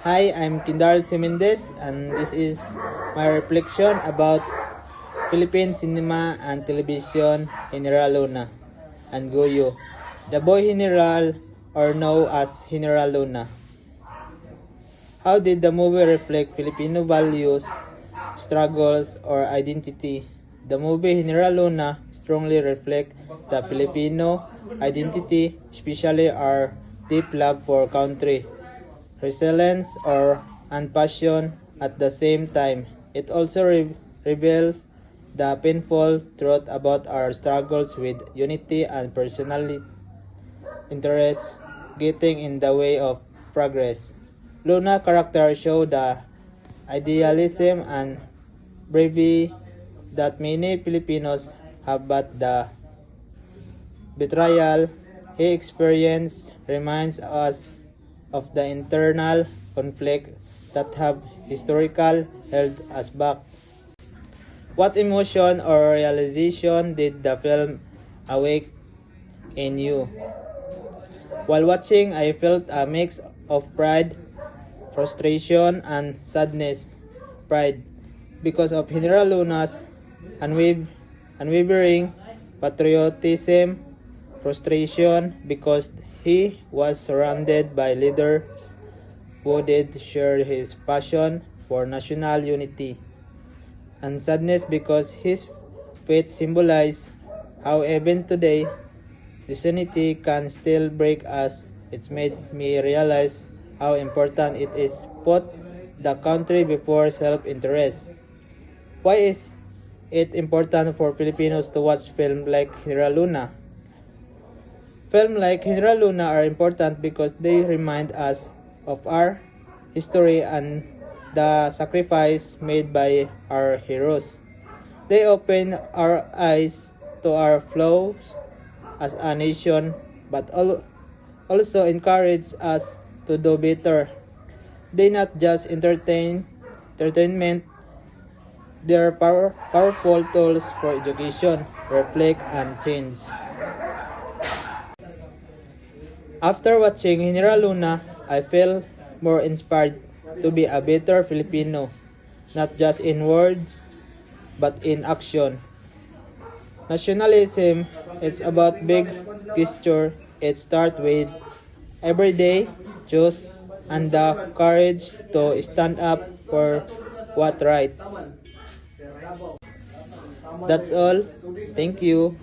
Hi, I'm Kindal Simendez, and this is my reflection about Philippine cinema and television, General Luna and Goyo. The boy General, or known as General Luna. How did the movie reflect Filipino values, struggles, or identity? The movie General Luna strongly reflects the Filipino identity, especially our deep love for country, resilience, and passion at the same time. It also reveals the painful truth about our struggles with unity and personal interest getting in the way of progress. Luna character show the idealism and bravery that many Filipinos have, but the betrayal he experienced reminds us of the internal conflict that have historically held us back. What emotion or realization did the film awake in you? While watching, I felt a mix of pride, frustration, and sadness. Pride because of General Luna's unwavering patriotism, frustration because he was surrounded by leaders who did share his passion for national unity, and sadness because his fate symbolized how even today disunity can still break us. It's made me realize how important it is put the country before self-interest. Why is it important for Filipinos to watch film like General Luna? Films like General Luna are important because they remind us of our history and the sacrifice made by our heroes. They open our eyes to our flaws as a nation, but also encourage us to do better. They not just entertainment, they are powerful tools for education, reflect, and change. After watching General Luna, I feel more inspired to be a better Filipino, not just in words, but in action. Nationalism is about big gesture. It starts with everyday choice and the courage to stand up for what right. That's all. Thank you.